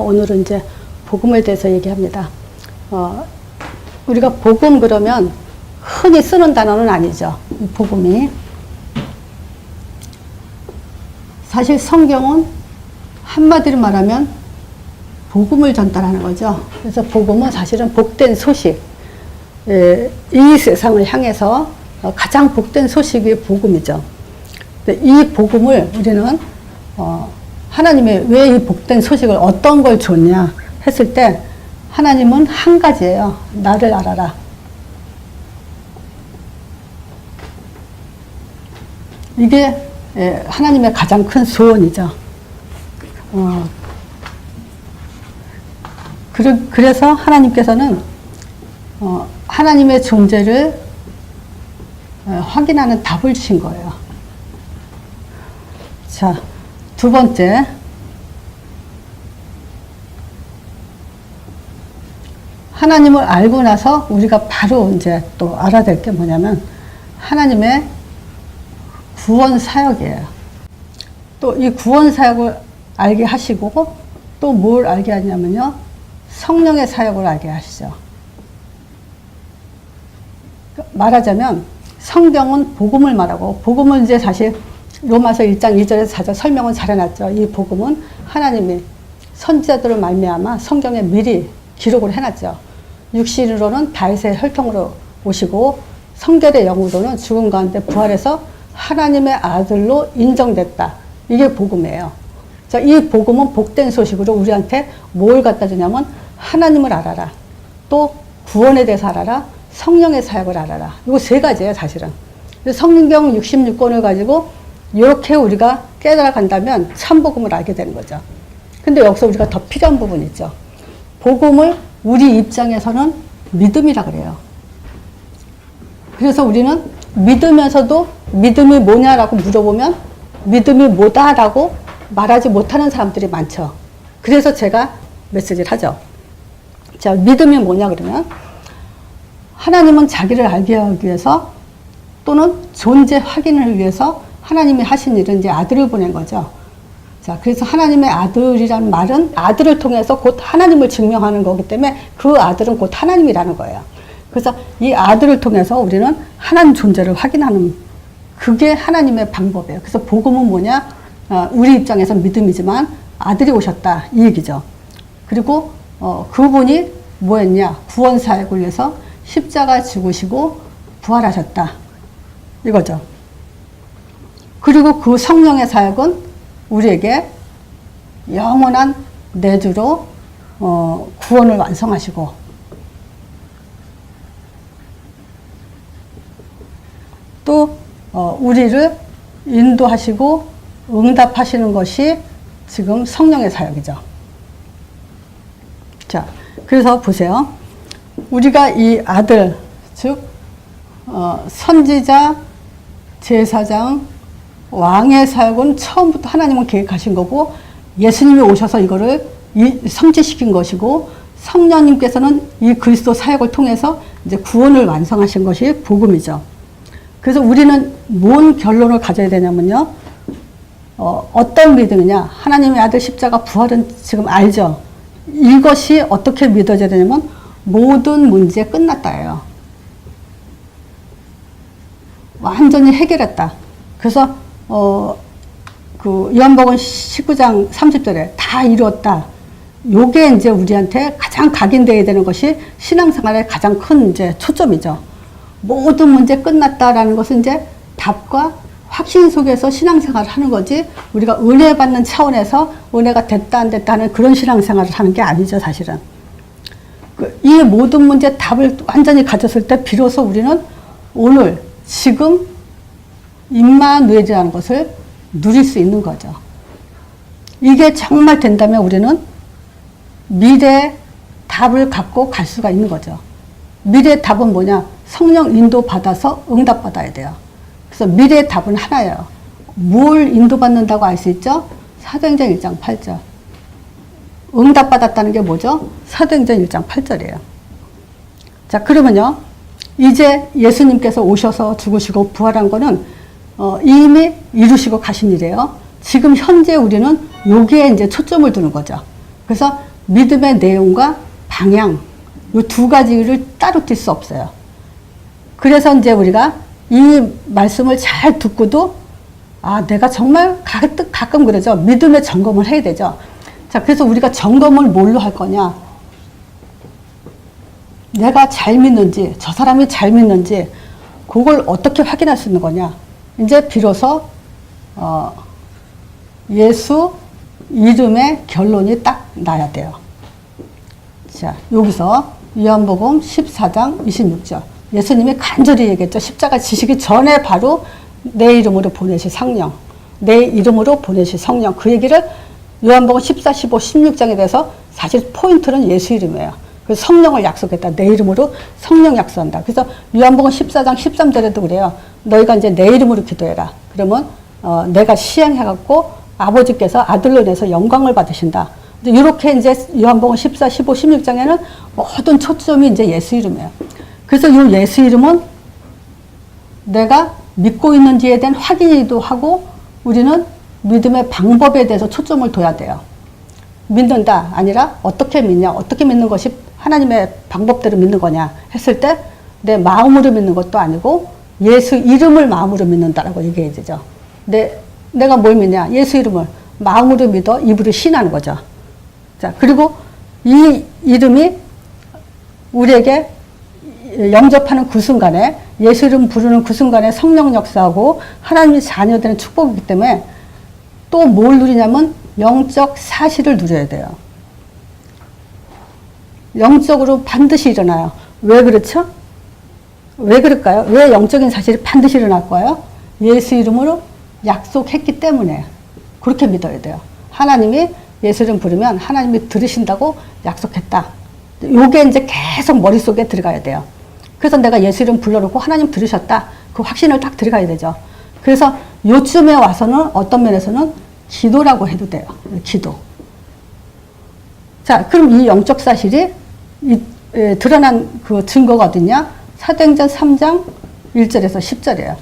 오늘은 이제 복음에 대해서 얘기합니다. 우리가 복음 그러면 흔히 쓰는 단어는 아니죠. 복음이. 사실 성경은 한마디로 말하면 복음을 전달하는 거죠. 그래서 복음은 사실은 복된 소식, 이 세상을 향해서 가장 복된 소식이 복음이죠. 이 복음을 우리는 하나님이 왜 이 복된 소식을 어떤 걸 줬냐 했을 때 하나님은 한 가지예요. 나를 알아라. 이게 하나님의 가장 큰 소원이죠. 그래서 하나님께서는 하나님의 존재를 확인하는 답을 주신 거예요. 자, 두 번째. 하나님을 알고 나서 우리가 바로 이제 또 알아야 될 게 뭐냐면 하나님의 구원 사역이에요. 또 이 구원 사역을 알게 하시고 또 뭘 알게 하냐면요. 성령의 사역을 알게 하시죠. 말하자면 성경은 복음을 말하고 복음은 이제 사실 로마서 1장 2절에서 4절 설명은 잘 해놨죠. 이 복음은 하나님이 선지자들을 말미암아 성경에 미리 기록을 해놨죠. 육신으로는 다윗의 혈통으로 오시고 성결의 영으로는 죽음 가운데 부활해서 하나님의 아들로 인정됐다. 이게 복음이에요. 자, 이 복음은 복된 소식으로 우리한테 뭘 갖다 주냐면 하나님을 알아라. 또 구원에 대해서 알아라. 성령의 사역을 알아라. 이거 세 가지예요, 사실은. 성경 66권을 가지고 이렇게 우리가 깨달아 간다면 참복음을 알게 되는 거죠. 근데 여기서 우리가 더 필요한 부분이 있죠. 복음을 우리 입장에서는 믿음이라 그래요. 그래서 우리는 믿으면서도 믿음이 뭐냐라고 물어보면 믿음이 뭐다라고 말하지 못하는 사람들이 많죠. 그래서 제가 메시지를 하죠. 자, 믿음이 뭐냐 그러면 하나님은 자기를 알게 하기 위해서 또는 존재 확인을 위해서 하나님이 하신 일은 이제 아들을 보낸 거죠. 자, 그래서 하나님의 아들이라는 말은 아들을 통해서 곧 하나님을 증명하는 거기 때문에 그 아들은 곧 하나님이라는 거예요. 그래서 이 아들을 통해서 우리는 하나님 존재를 확인하는 그게 하나님의 방법이에요. 그래서 복음은 뭐냐? 우리 입장에서 믿음이지만 아들이 오셨다 이 얘기죠. 그리고 그분이 뭐 했냐? 구원 사역을 위해서 십자가 죽으시고 부활하셨다 이거죠. 그리고 그 성령의 사역은 우리에게 영원한 내주로 구원을 완성하시고 또 우리를 인도하시고 응답하시는 것이 지금 성령의 사역이죠. 자, 그래서 보세요. 우리가 이 아들, 즉 선지자, 제사장, 왕의 사역은 처음부터 하나님은 계획하신 거고 예수님이 오셔서 이거를 성취시킨 것이고 성령님께서는 이 그리스도 사역을 통해서 이제 구원을 완성하신 것이 복음이죠. 그래서 우리는 뭔 결론을 가져야 되냐면요. 어떤 믿음이냐. 하나님의 아들 십자가 부활은 지금 알죠. 이것이 어떻게 믿어져야 되냐면 모든 문제 끝났다예요. 완전히 해결했다. 그래서 그 요한복음 19장 30절에 다 이루었다. 요게 이제 우리한테 가장 각인되어야 되는 것이 신앙생활의 가장 큰 이제 초점이죠. 모든 문제 끝났다라는 것은 이제 답과 확신 속에서 신앙생활을 하는 거지 우리가 은혜 받는 차원에서 은혜가 됐다 안 됐다 하는 그런 신앙생활을 하는 게 아니죠, 사실은. 이 모든 문제 답을 완전히 가졌을 때 비로소 우리는 오늘 지금 임마누엘이라는 것을 누릴 수 있는 거죠. 이게 정말 된다면 우리는 미래의 답을 갖고 갈 수가 있는 거죠. 미래의 답은 뭐냐? 성령 인도 받아서 응답 받아야 돼요. 그래서 미래의 답은 하나예요. 뭘 인도받는다고 알 수 있죠? 사도행전 1장 8절. 응답 받았다는 게 뭐죠? 사도행전 1장 8절이에요. 자, 그러면요. 이제 예수님께서 오셔서 죽으시고 부활한 거는 이미 이루시고 가신 일이에요. 지금 현재 우리는 여기에 이제 초점을 두는 거죠. 그래서 믿음의 내용과 방향, 이 두 가지를 따로 뛸 수 없어요. 그래서 이제 우리가 이 말씀을 잘 듣고도 내가 정말 가끔 그러죠. 믿음의 점검을 해야 되죠. 자, 그래서 우리가 점검을 뭘로 할 거냐? 내가 잘 믿는지, 저 사람이 잘 믿는지, 그걸 어떻게 확인할 수 있는 거냐? 이제 비로소 예수 이름의 결론이 딱 나야 돼요. 자, 여기서 요한복음 14장 26절. 예수님이 간절히 얘기했죠. 십자가 지시기 전에 바로 내 이름으로 보내실 성령, 내 이름으로 보내실 성령. 그 얘기를 요한복음 14, 15, 16장에 대해서 사실 포인트는 예수 이름이에요. 그래서 성령을 약속했다. 내 이름으로 성령 약속한다. 그래서 요한복음 14장 13절에도 그래요. 너희가 이제 내 이름으로 기도해라. 그러면 내가 시행해갖고 아버지께서 아들로 인해서 영광을 받으신다. 이렇게 이제 요한복음 14, 15, 16장에는 모든 초점이 이제 예수 이름이에요. 그래서 이 예수 이름은 내가 믿고 있는지에 대한 확인이기도 하고 우리는 믿음의 방법에 대해서 초점을 둬야 돼요. 믿는다 아니라 어떻게 믿냐, 어떻게 믿는 것이 하나님의 방법대로 믿는 거냐 했을 때 내 마음으로 믿는 것도 아니고 예수 이름을 마음으로 믿는다라고 얘기해야 되죠. 내가 뭘 믿냐? 예수 이름을 마음으로 믿어 입으로 신하는 거죠. 자, 그리고 이 이름이 우리에게 영접하는 그 순간에 예수 이름 부르는 그 순간에 성령 역사하고 하나님의 자녀되는 축복이기 때문에 또 뭘 누리냐면 영적 사실을 누려야 돼요. 영적으로 반드시 일어나요. 왜 그렇죠? 왜 그럴까요? 왜 영적인 사실이 반드시 일어날까요? 예수 이름으로 약속했기 때문에 그렇게 믿어야 돼요. 하나님이 예수 이름 부르면 하나님이 들으신다고 약속했다. 요게 이제 계속 머릿속에 들어가야 돼요. 그래서 내가 예수 이름 불러놓고 하나님 들으셨다. 그 확신을 딱 들어가야 되죠. 그래서 요쯤에 와서는 어떤 면에서는 기도라고 해도 돼요. 기도. 자, 그럼 이 영적 사실이 드러난 그 증거가 어딨냐? 사도행전 3장 1절에서 10절이에요.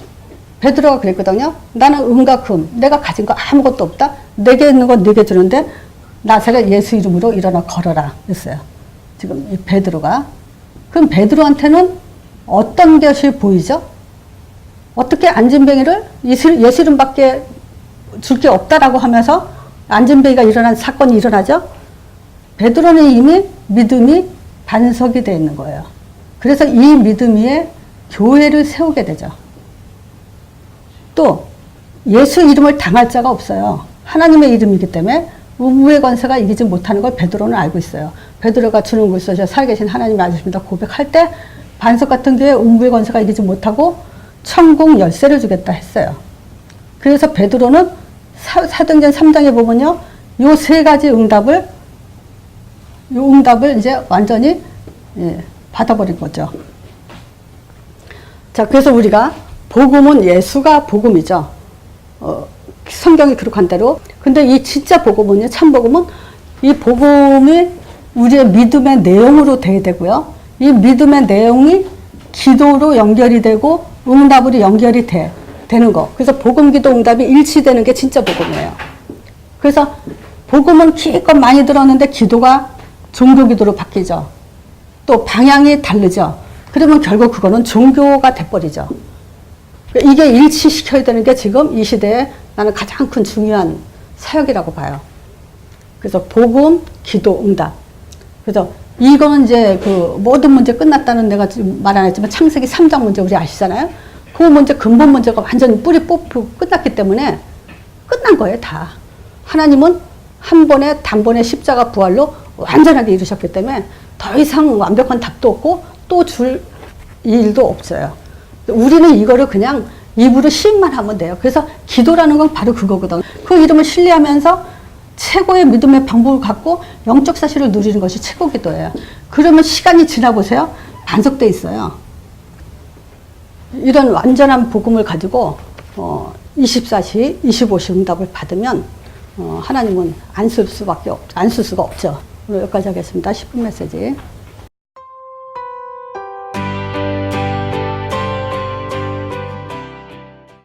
베드로가 그랬거든요. 나는 음과 금, 내가 가진 거 아무것도 없다. 내게 있는 건 네게 주는데 나사렛 예수 이름으로 일어나 걸어라 했어요. 지금 이 베드로가. 그럼 베드로한테는 어떤 것이 보이죠? 어떻게 안진뱅이를 예수 이름밖에 줄 게 없다라고 하면서 안진뱅이가 일어난 사건이 일어나죠? 베드로는 이미 믿음이 반석이 되어 있는 거예요. 그래서 이 믿음 위에 교회를 세우게 되죠. 또 예수 이름을 당할 자가 없어요. 하나님의 이름이기 때문에 음부의 권세가 이기지 못하는 걸 베드로는 알고 있어요. 베드로가 주는 글쎄 살아계신 하나님이 아십니다 고백할 때 반석 같은 교회 음부의 권세가 이기지 못하고 천국 열쇠를 주겠다 했어요. 그래서 베드로는 사도행전 3장에 보면요. 요 세 가지 응답을 이제 완전히 받아버린 거죠. 자, 그래서 우리가 복음은 예수가 복음이죠. 성경이 기록한 대로. 근데 이 진짜 복음은요, 참 복음은 이 복음이 우리의 믿음의 내용으로 돼야 되고요. 이 믿음의 내용이 기도로 연결이 되고 응답으로 연결이 되는 거. 그래서 복음, 기도, 응답이 일치되는 게 진짜 복음이에요. 그래서 복음은 기껏 많이 들었는데 기도가 종교 기도로 바뀌죠. 또 방향이 다르죠. 그러면 결국 그거는 종교가 돼버리죠. 이게 일치시켜야 되는 게 지금 이 시대에 나는 가장 큰 중요한 사역이라고 봐요. 그래서 복음, 기도, 응답. 그래서 이거는 이제 그 모든 문제 끝났다는 내가 지금 말 안 했지만 창세기 3장 문제 우리 아시잖아요. 그 문제, 근본 문제가 완전 뿌리 뽑고 끝났기 때문에 끝난 거예요, 다. 하나님은 한 번에 단번에 십자가 부활로 완전하게 이루셨기 때문에 더 이상 완벽한 답도 없고 또 줄 일도 없어요. 우리는 이거를 그냥 입으로 시인만 하면 돼요. 그래서 기도라는 건 바로 그거거든. 그 이름을 신뢰하면서 최고의 믿음의 방법을 갖고 영적 사실을 누리는 것이 최고 기도예요. 그러면 시간이 지나보세요. 반석돼 있어요. 이런 완전한 복음을 가지고 24시, 25시 응답을 받으면 하나님은 안 쓸 수가 없죠. 오늘 여기까지 하겠습니다. 10분 메시지.